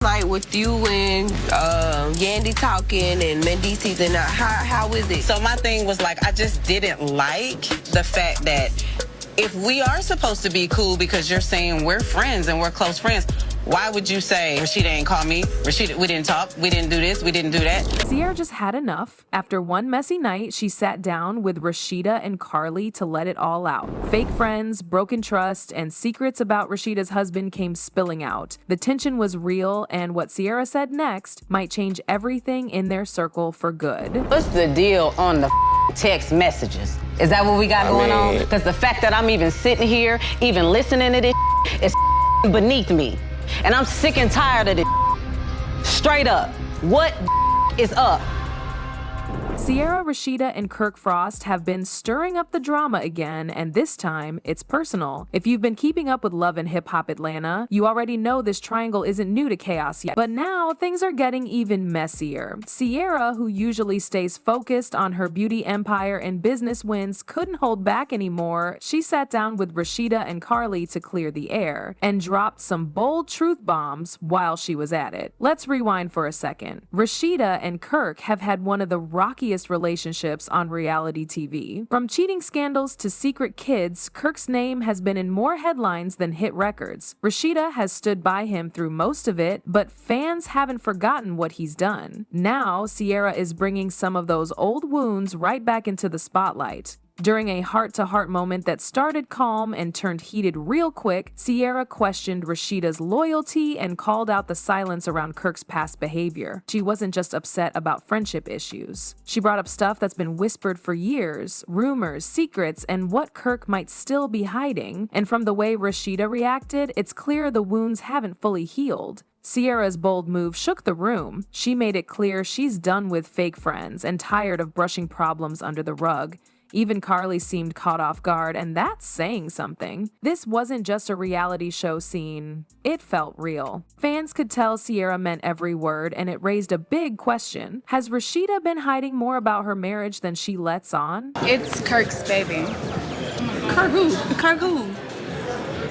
Like with you and Yandy talking and Mendices and how is it? So my thing was like, I just didn't like the fact that if we are supposed to be cool because you're saying we're friends and we're close friends, why would you say, Rasheeda ain't call me, Rasheeda, we didn't talk, we didn't do this, we didn't do that? Ciara just had enough. After one messy night, she sat down with Rasheeda and Carly to let it all out. Fake friends, broken trust, and secrets about Rasheeda's husband came spilling out. The tension was real, and what Ciara said next might change everything in their circle for good. What's the deal on the text messages? Is that what we got going on? Because the fact that I'm even sitting here, even listening to this is beneath me. And I'm sick and tired of this. Straight up, what is up? Ciara, Rasheeda, and Kirk Frost have been stirring up the drama again, and this time, it's personal. If you've been keeping up with Love and Hip Hop Atlanta, you already know this triangle isn't new to chaos yet. But now, things are getting even messier. Ciara, who usually stays focused on her beauty empire and business wins, couldn't hold back anymore. She sat down with Rasheeda and Carly to clear the air, and dropped some bold truth bombs while she was at it. Let's rewind for a second. Rasheeda and Kirk have had one of the rockiest relationships on reality TV. From cheating scandals to secret kids, Kirk's name has been in more headlines than hit records. Rasheeda has stood by him through most of it, but fans haven't forgotten what he's done. Now, Ciara is bringing some of those old wounds right back into the spotlight. During a heart-to-heart moment that started calm and turned heated real quick, Ciara questioned Rasheeda's loyalty and called out the silence around Kirk's past behavior. She wasn't just upset about friendship issues. She brought up stuff that's been whispered for years, rumors, secrets, and what Kirk might still be hiding. And from the way Rasheeda reacted, it's clear the wounds haven't fully healed. Ciara's bold move shook the room. She made it clear she's done with fake friends and tired of brushing problems under the rug. Even Carly seemed caught off guard, and that's saying something. This wasn't just a reality show scene. It felt real. Fans could tell Ciara meant every word, and it raised a big question. Has Rasheeda been hiding more about her marriage than she lets on? It's Kirk's baby. Kirk who? Kirk who?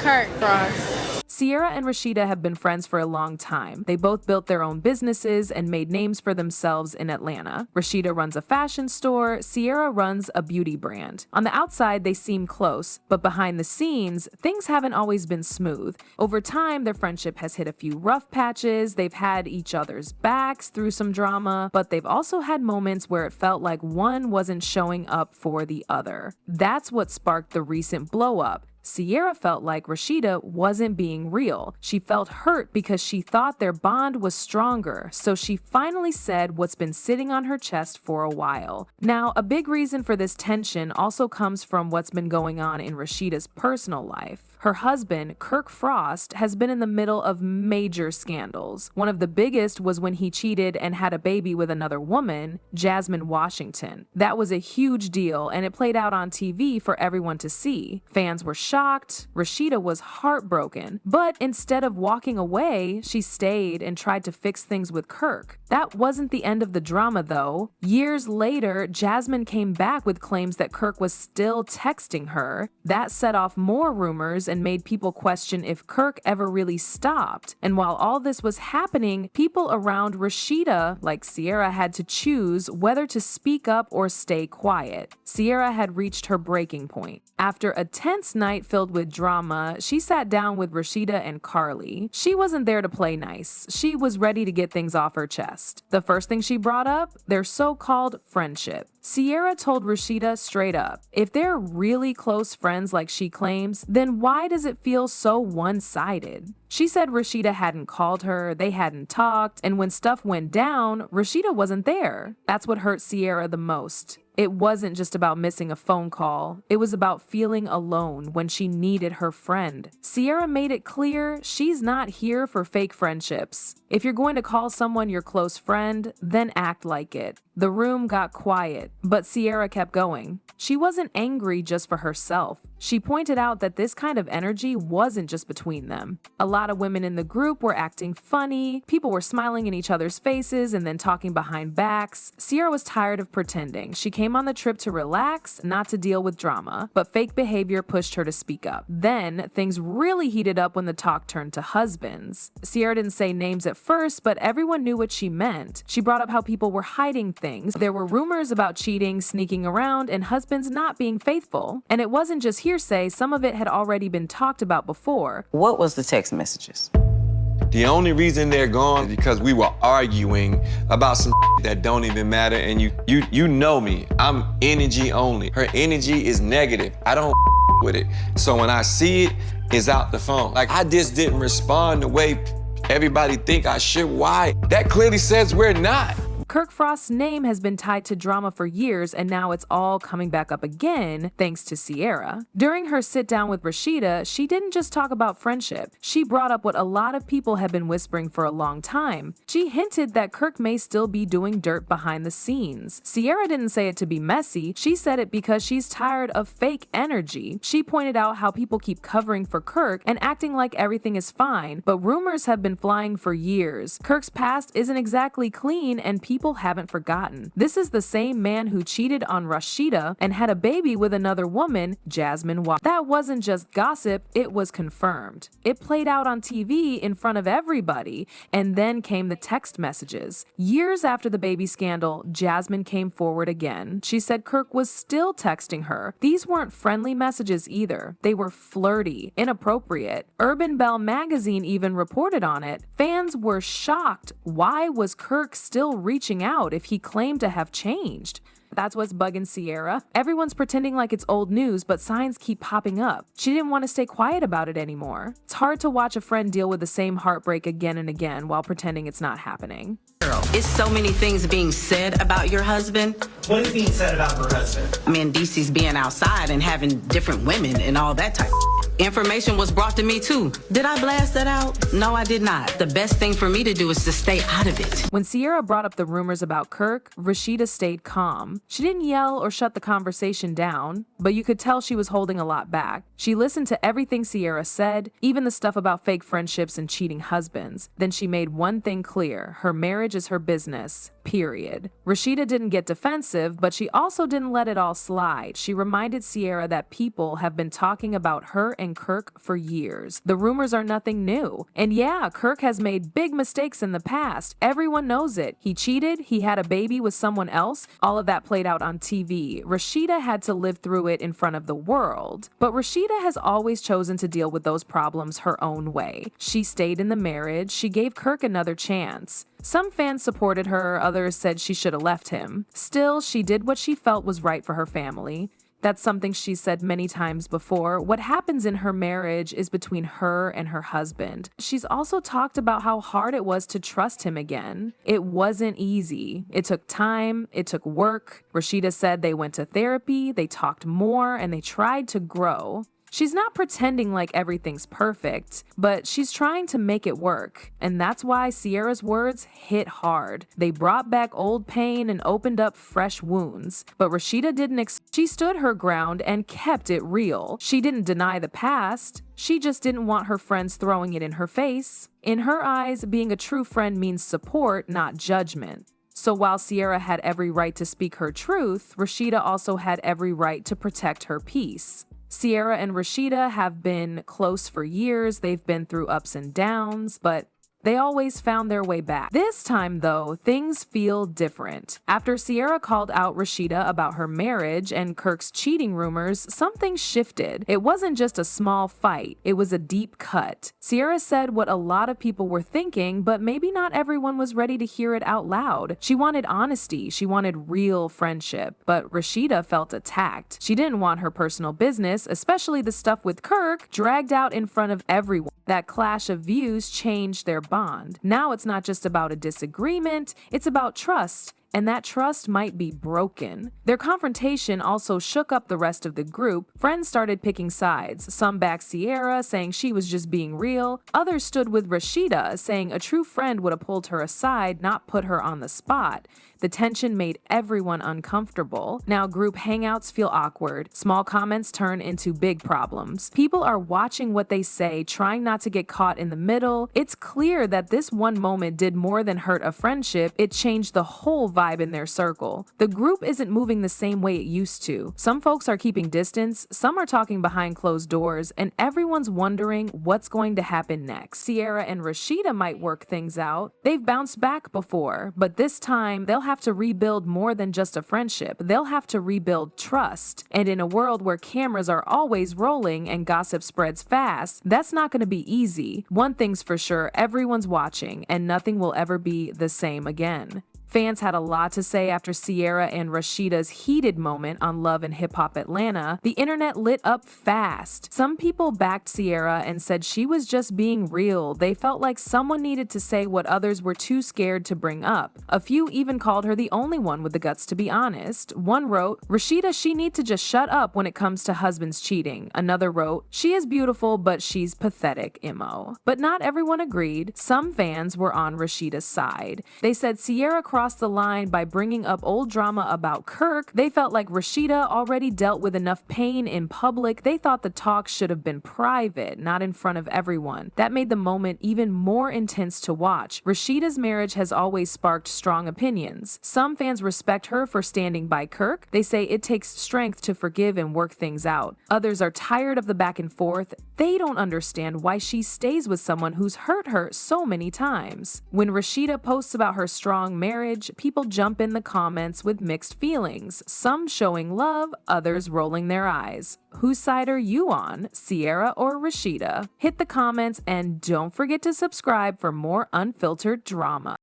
Kirk Frost. Ciara and Rasheeda have been friends for a long time. They both built their own businesses and made names for themselves in Atlanta. Rasheeda runs a fashion store, Ciara runs a beauty brand. On the outside, they seem close, but behind the scenes, things haven't always been smooth. Over time, their friendship has hit a few rough patches, they've had each other's backs through some drama, but they've also had moments where it felt like one wasn't showing up for the other. That's what sparked the recent blow-up. Ciara felt like Rasheeda wasn't being real. She felt hurt because she thought their bond was stronger, so she finally said what's been sitting on her chest for a while. Now, a big reason for this tension also comes from what's been going on in Rasheeda's personal life. Her husband, Kirk Frost, has been in the middle of major scandals. One of the biggest was when he cheated and had a baby with another woman, Jasmine Washington. That was a huge deal, and it played out on TV for everyone to see. Fans were shocked. Rasheeda was heartbroken. But instead of walking away, she stayed and tried to fix things with Kirk. That wasn't the end of the drama, though. Years later, Jasmine came back with claims that Kirk was still texting her. That set off more rumors and made people question if Kirk ever really stopped. And while all this was happening, people around Rasheeda, like Ciara, had to choose whether to speak up or stay quiet. Ciara had reached her breaking point. After a tense night filled with drama, she sat down with Rasheeda and Carly. She wasn't there to play nice. She was ready to get things off her chest. The first thing she brought up, their so-called friendship. Ciara told Rasheeda straight up, if they're really close friends like she claims, then why does it feel so one-sided? She said Rasheeda hadn't called her, they hadn't talked, and when stuff went down, Rasheeda wasn't there. That's what hurt Ciara the most. It wasn't just about missing a phone call. It was about feeling alone when she needed her friend. Ciara made it clear she's not here for fake friendships. If you're going to call someone your close friend, then act like it. The room got quiet, but Ciara kept going. She wasn't angry just for herself. She pointed out that this kind of energy wasn't just between them. A lot of women in the group were acting funny, people were smiling in each other's faces and then talking behind backs. Ciara was tired of pretending. She came on the trip to relax, not to deal with drama, but fake behavior pushed her to speak up. Then, things really heated up when the talk turned to husbands. Ciara didn't say names at first, but everyone knew what she meant. She brought up how people were hiding things. There were rumors about cheating, sneaking around, and husbands not being faithful. And it wasn't just hearsay, some of it had already been talked about before. What was the text messages? The only reason they're gone is because we were arguing about some that don't even matter, and you know me. I'm energy only. Her energy is negative. I don't with it. So when I see it, it's out the phone. Like, I just didn't respond the way everybody think I should. Why? That clearly says we're not. Kirk Frost's name has been tied to drama for years, and now it's all coming back up again thanks to Ciara. During her sit-down with Rasheeda, she didn't just talk about friendship. She brought up what a lot of people have been whispering for a long time. She hinted that Kirk may still be doing dirt behind the scenes. Ciara didn't say it to be messy. She said it because she's tired of fake energy. She pointed out how people keep covering for Kirk and acting like everything is fine, but rumors have been flying for years. Kirk's past isn't exactly clean, and people haven't forgotten. This is the same man who cheated on Rasheeda and had a baby with another woman, Jasmine Walker. That wasn't just gossip, it was confirmed. It played out on TV in front of everybody, and then came the text messages. Years after the baby scandal, Jasmine came forward again. She said Kirk was still texting her. These weren't friendly messages either. They were flirty, inappropriate. Urban Belle magazine even reported on it. Fans were shocked. Why was Kirk still reaching out if he claimed to have changed? That's what's bugging Ciara. Everyone's pretending like it's old news, but signs keep popping up. She didn't want to stay quiet about it anymore. It's hard to watch a friend deal with the same heartbreak again and again while pretending it's not happening. It's so many things being said about your husband. What is being said about her husband? I mean, DC's being outside and having different women and all that type of information was brought to me too. Did I blast that out? No, I did not. The best thing for me to do is to stay out of it. When Ciara brought up the rumors about Kirk, Rasheeda stayed calm. She didn't yell or shut the conversation down, but you could tell she was holding a lot back. She listened to everything Ciara said, even the stuff about fake friendships and cheating husbands. Then she made one thing clear: her marriage is her business, period. Rasheeda didn't get defensive, but she also didn't let it all slide. She reminded Ciara that people have been talking about her and Kirk for years. The rumors are nothing new. And yeah, Kirk has made big mistakes in the past. Everyone knows it. He cheated, he had a baby with someone else. All of that played out on TV. Rasheeda had to live through it in front of the world. But Rasheeda has always chosen to deal with those problems her own way. She stayed in the marriage. She gave Kirk another chance. Some fans supported her, others said she should have left him. Still, she did what she felt was right for her family. That's something she said many times before. What happens in her marriage is between her and her husband. She's also talked about how hard it was to trust him again. It wasn't easy. It took time. It took work. Rasheeda said they went to therapy, they talked more, and they tried to grow. She's not pretending like everything's perfect, but she's trying to make it work. And that's why Ciara's words hit hard. They brought back old pain and opened up fresh wounds. But Rasheeda didn't. She stood her ground and kept it real. She didn't deny the past. She just didn't want her friends throwing it in her face. In her eyes, being a true friend means support, not judgment. So while Ciara had every right to speak her truth, Rasheeda also had every right to protect her peace. Ciara and Rasheeda have been close for years. They've been through ups and downs, but they always found their way back. This time, though, things feel different. After Ciara called out Rasheeda about her marriage and Kirk's cheating rumors, something shifted. It wasn't just a small fight, it was a deep cut. Ciara said what a lot of people were thinking, but maybe not everyone was ready to hear it out loud. She wanted honesty, she wanted real friendship, but Rasheeda felt attacked. She didn't want her personal business, especially the stuff with Kirk, dragged out in front of everyone. That clash of views changed their bond. Now it's not just about a disagreement, it's about trust. and that trust might be broken. Their confrontation also shook up the rest of the group. Friends started picking sides. Some backed Ciara, saying she was just being real. Others stood with Rasheeda, saying a true friend would have pulled her aside, not put her on the spot. The tension made everyone uncomfortable. Now group hangouts feel awkward. Small comments turn into big problems. People are watching what they say, trying not to get caught in the middle. It's clear that this one moment did more than hurt a friendship. It changed the whole vibe in their circle. The group isn't moving the same way it used to. Some folks are keeping distance, some are talking behind closed doors, and everyone's wondering what's going to happen next. Ciara and Rasheeda might work things out. They've bounced back before, but this time they'll have to rebuild more than just a friendship. They'll have to rebuild trust. And in a world where cameras are always rolling and gossip spreads fast, that's not going to be easy. One thing's for sure, everyone's watching, and nothing will ever be the same again. Fans had a lot to say after Ciara and Rasheeda's heated moment on Love and Hip Hop Atlanta. The internet lit up fast. Some people backed Ciara and said she was just being real. They felt like someone needed to say what others were too scared to bring up. A few even called her the only one with the guts to be honest. One wrote, "Rasheeda, she need to just shut up when it comes to husbands cheating." Another wrote, "She is beautiful, but she's pathetic, emo." But not everyone agreed. Some fans were on Rasheeda's side. They said Ciara crossed the line by bringing up old drama about Kirk. They felt like Rasheeda already dealt with enough pain in public. They thought the talk should have been private, not in front of everyone. That made the moment even more intense to watch. Rasheeda's marriage has always sparked strong opinions. Some fans respect her for standing by Kirk. They say it takes strength to forgive and work things out. Others are tired of the back and forth. They don't understand why she stays with someone who's hurt her so many times. When Rasheeda posts about her strong marriage, people jump in the comments with mixed feelings, some showing love, others rolling their eyes. Whose side are you on, Ciara or Rasheeda? Hit the comments and don't forget to subscribe for more unfiltered drama.